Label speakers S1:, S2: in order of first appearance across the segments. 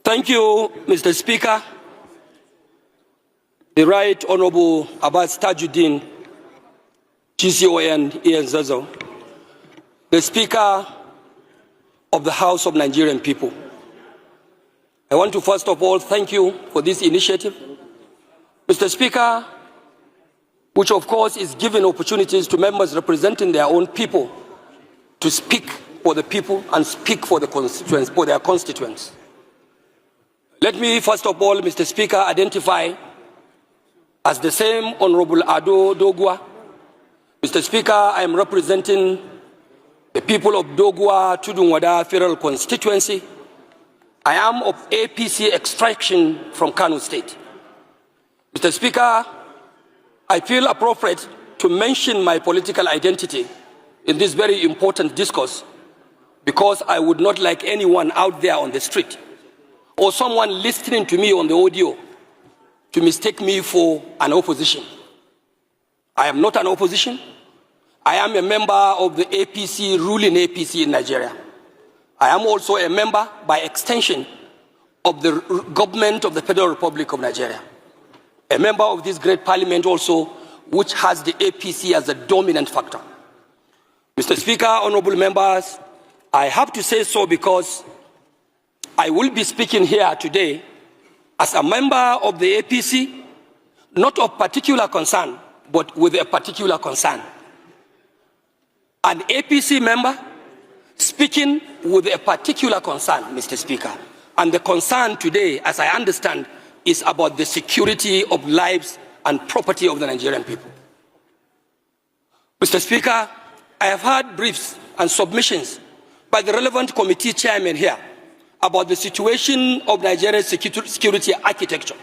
S1: Thank you, Mr. Speaker. The Right Honorable Abbas Tajuddin, GCON Ian Zazo, the Speaker of the House of Nigerian People. I want to first of all thank you for this initiative. Mr. Speaker, which of course is giving opportunities to members representing their own people to speak for the people and speak for the constituents, for their constituents. Let me first of all, Mr. Speaker, identify as the same Honorable Ado Dogwa. Mr. Speaker, I am representing the people of Dogwa Tudunwada Federal Constituency. I am of APC extraction from Kano State. Mr. Speaker, I feel appropriate to mention my political identity in this very important discourse because I would not like anyone out there on the street or someone listening to me on the audio to mistake me for an opposition. I am not an opposition. I am a member of the APC, ruling APC in Nigeria. I am also a member, by extension, of the government of the Federal Republic of Nigeria. A member of this great parliament also, which has the APC as a dominant factor. Mr. Speaker, honorable members, I have to say so because I will be speaking here today as a member of the APC, not of particular concern, but with a particular concern. An APC member speaking with a particular concern, Mr. Speaker. And the concern today, as I understand, is about the security of lives and property of the Nigerian people. Mr. Speaker, I have heard briefs and submissions by the relevant committee chairman here about the situation of Nigeria's security architecture.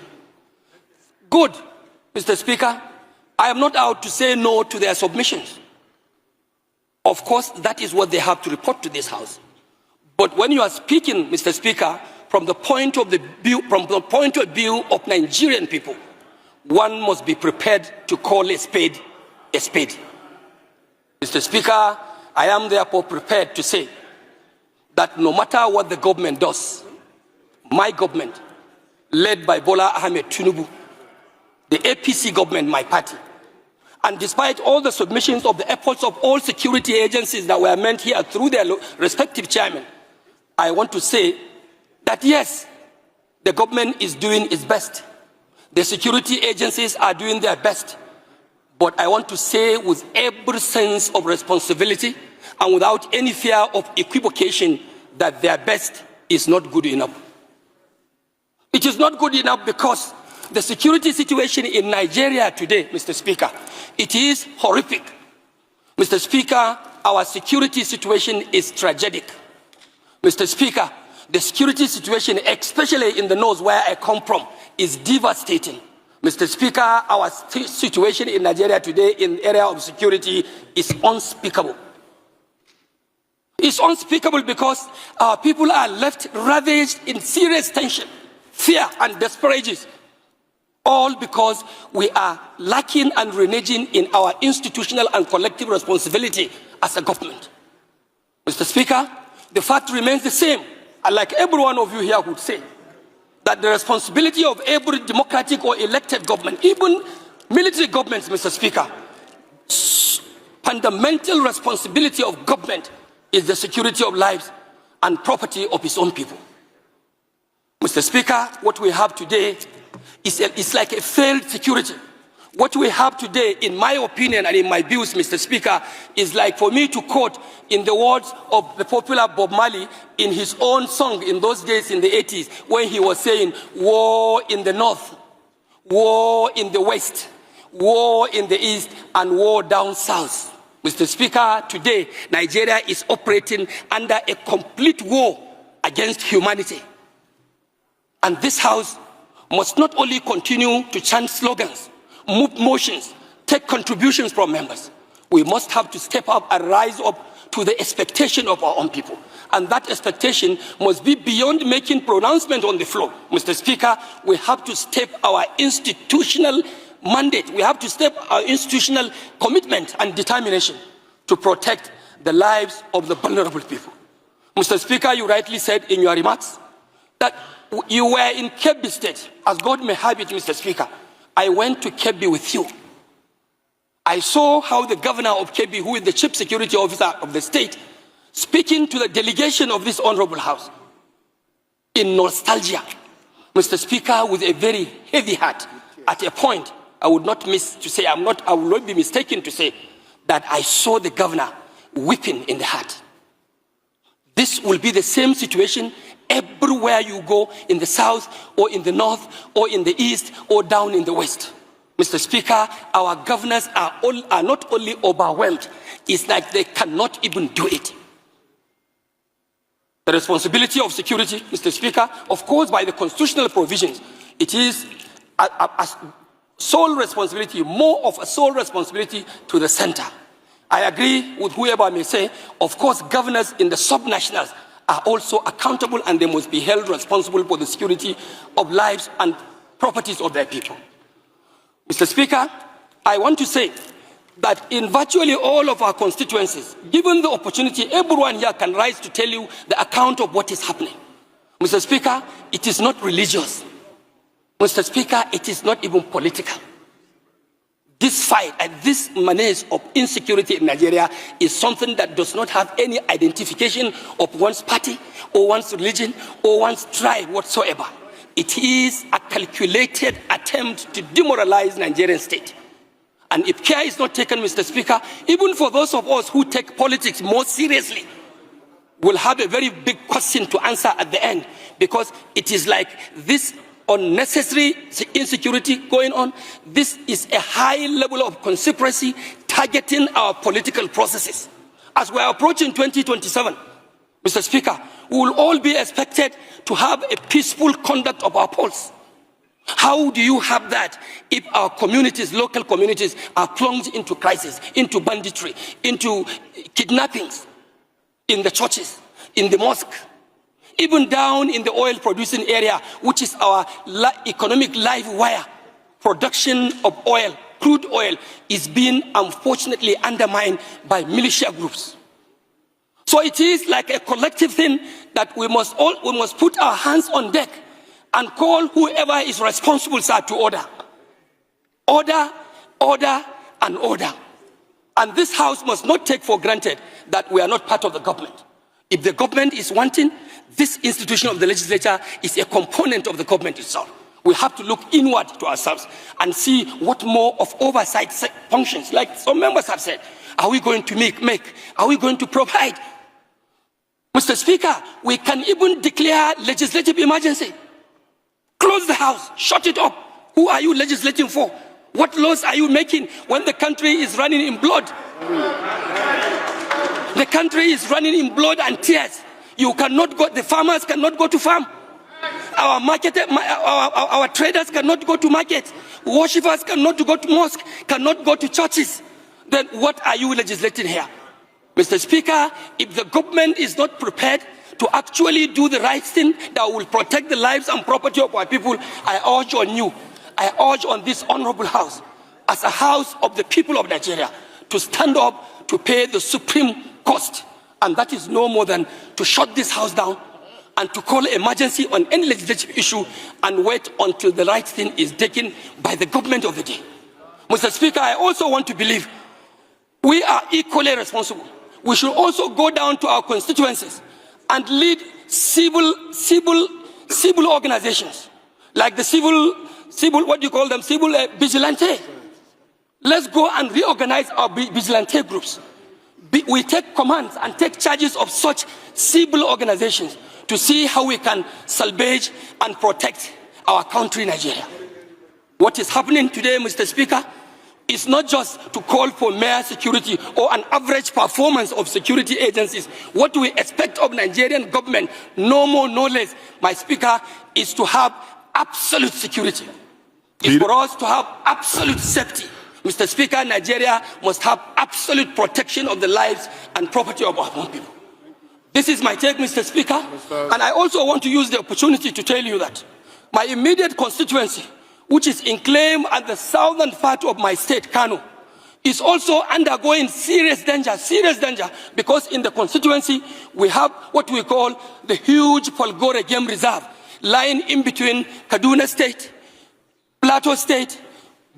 S1: Good, Mr. Speaker. I am not out to say no to their submissions. Of course, that is what they have to report to this House. But when you are speaking, Mr. Speaker, from the point of view of Nigerian people, one must be prepared to call a spade a spade. Mr. Speaker, I am therefore prepared to say that no matter what the government does, my government, led by Bola Ahmed Tinubu, the APC government, my party, and despite all the submissions of the efforts of all security agencies that were meant here through their respective chairmen, I want to say that yes, the government is doing its best. The security agencies are doing their best. But I want to say with every sense of responsibility and without any fear of equivocation that their best is not good enough. It is not good enough because the security situation in Nigeria today, Mr. Speaker, it is horrific. Mr. Speaker, our security situation is tragic. Mr. Speaker, the security situation, especially in the north where I come from, is devastating. Mr. Speaker, our situation in Nigeria today in the area of security is unspeakable. It's unspeakable because our people are left ravaged in serious tension, fear and desperation, all because we are lacking and reneging in our institutional and collective responsibility as a government. Mr. Speaker, the fact remains the same, and like every one of you here would say, that the responsibility of every democratic or elected government, even military governments, Mr. Speaker, fundamental responsibility of government is the security of lives and property of its own people. Mr. Speaker, what we have today is like a failed security. What we have today, in my opinion and in my views, Mr. Speaker, is like for me to quote in the words of the popular Bob Marley in his own song in those days in the 80s, when he was saying, war in the north, war in the west, war in the east, and war down south. Mr. Speaker, today, Nigeria is operating under a complete war against humanity. And this House must not only continue to chant slogans, move motions, take contributions from members. We must have to step up and rise up to the expectation of our own people. And that expectation must be beyond making pronouncement on the floor. Mr. Speaker, we have to step our institutional mandate. We have to step our institutional commitment and determination to protect the lives of the vulnerable people. Mr. Speaker, you rightly said in your remarks that you were in Kebbi State. As God may have it, Mr. Speaker, I went to Kebbi with you. I saw how the governor of Kebbi, who is the chief security officer of the state, speaking to the delegation of this honorable house in nostalgia, Mr. Speaker, with a very heavy heart. At a point, I would not miss to say, I will not be mistaken to say that I saw the governor weeping in the heart. This will be the same situation everywhere you go, in the south or in the north or in the east or down in the west. Mr. Speaker, our governors are not only overwhelmed, it's like they cannot even do it. The responsibility of security, Mr. Speaker, of course, by the constitutional provisions, it is a sole responsibility, more of a sole responsibility to the center. I agree with whoever may say, of course, governors in the subnationals are also accountable and they must be held responsible for the security of lives and properties of their people. Mr. Speaker, I want to say that in virtually all of our constituencies, given the opportunity, everyone here can rise to tell you the account of what is happening. Mr. Speaker, it is not religious. Mr. Speaker, it is not even political. This fight and this menace of insecurity in Nigeria is something that does not have any identification of one's party or one's religion or one's tribe whatsoever. It is a calculated attempt to demoralize Nigerian state. And if care is not taken, Mr. Speaker, even for those of us who take politics more seriously, we'll have a very big question to answer at the end, because it is like this unnecessary insecurity going on. This is a high level of conspiracy targeting our political processes. As we are approaching 2027, Mr. Speaker, we will all be expected to have a peaceful conduct of our polls. How do you have that if our communities, local communities, are plunged into crisis, into banditry, into kidnappings in the churches, in the mosque, even down in the oil-producing area, which is our economic live wire? Production of oil, crude oil, is being unfortunately undermined by militia groups. So it is like a collective thing that we must put our hands on deck and call whoever is responsible, sir, to order. Order, order, and order. And this house must not take for granted that we are not part of the government. If the government is wanting, this institution of the legislature is a component of the government itself. We have to look inward to ourselves and see what more of oversight functions, like some members have said, are we going to make? Are we going to provide? Mr. Speaker, we can even declare legislative emergency. Close the house, shut it up. Who are you legislating for? What laws are you making when the country is running in blood? The country is running in blood and tears. You cannot go, the farmers cannot go to farm. Our traders cannot go to market. Worshippers cannot go to mosque, cannot go to churches. Then what are you legislating here? Mr. Speaker, if the government is not prepared to actually do the right thing that will protect the lives and property of our people, I urge on you, I urge on this honorable house, as a house of the people of Nigeria, to stand up to pay the supreme cost. And that is no more than to shut this house down and to call emergency on any legislative issue and wait until the right thing is taken by the government of the day. Mr. Speaker, I also want to believe we are equally responsible. We should also go down to our constituencies and lead civil organizations, like the civil vigilante. Let's go and reorganize our vigilante groups. We take commands and take charges of such civil organizations to see how we can salvage and protect our country, Nigeria. What is happening today, Mr. Speaker, is not just to call for mere security or an average performance of security agencies. What we expect of Nigerian government, no more, no less, my Speaker, is to have absolute security. It's for us to have absolute safety. Mr. Speaker, Nigeria must have absolute protection of the lives and property of our own people. This is my take, Mr. Speaker. And I also want to use the opportunity to tell you that my immediate constituency, which is enclave at the southern part of my state, Kano, is also undergoing serious danger, because in the constituency we have what we call the huge Polgore Game Reserve, lying in between Kaduna State, Plateau State,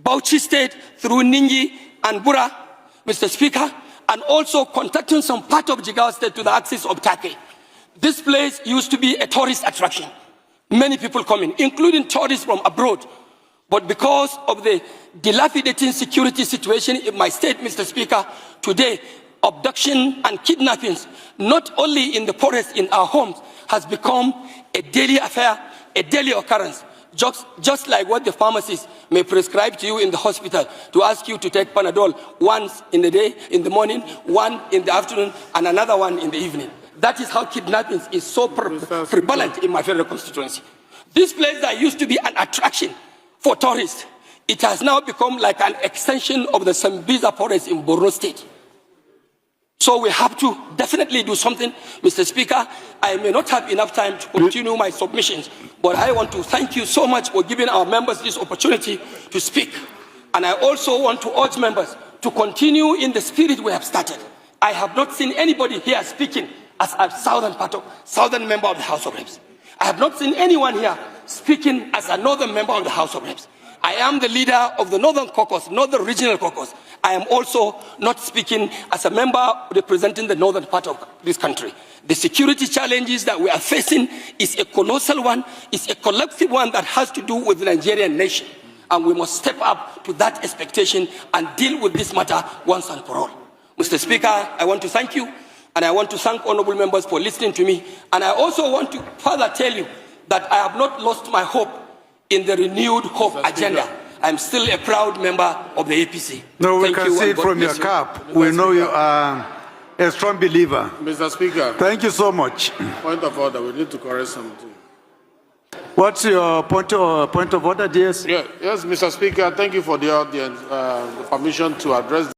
S1: Bauchi State, through Ningi and Bura, Mr. Speaker, and also contacting some part of Jigawa State to the axis of Turkey. This place used to be a tourist attraction. Many people coming, including tourists from abroad. But because of the dilapidating security situation in my state, Mr. Speaker, today, abduction and kidnappings, not only in the forest, in our homes, has become a daily affair, a daily occurrence. Just like what the pharmacist may prescribe to you in the hospital to ask you to take Panadol once in the day, in the morning, one in the afternoon, and another one in the evening. That is how kidnapping is so prevalent in my federal constituency. This place that used to be an attraction for tourists, it has now become like an extension of the Sambisa forest in Borno State. So we have to definitely do something. Mr. Speaker, I may not have enough time to continue my submissions, but I want to thank you so much for giving our members this opportunity to speak. And I also want to urge members to continue in the spirit we have started. I have not seen anybody here speaking as a southern member of the House of Reps. I have not seen anyone here speaking as a northern member of the House of Reps. I am the leader of the Northern Caucus, Northern Regional Caucus. I am also not speaking as a member representing the northern part of this country. The security challenges that we are facing is a colossal one, is a collective one that has to do with the Nigerian nation. And we must step up to that expectation and deal with this matter once and for all. Mr. Speaker, I want to thank you, and I want to thank honorable members for listening to me. And I also want to further tell you that I have not lost my hope in the renewed hope agenda. I'm still a proud member of the APC.
S2: No, we can see it from your cap. We know you are a strong believer.
S3: Mr. Speaker.
S2: Thank you so much.
S3: Point of order. We need to correct something.
S2: What's your point of order, DS?
S3: Yes, Mr. Speaker. Thank you for the audience, the permission to address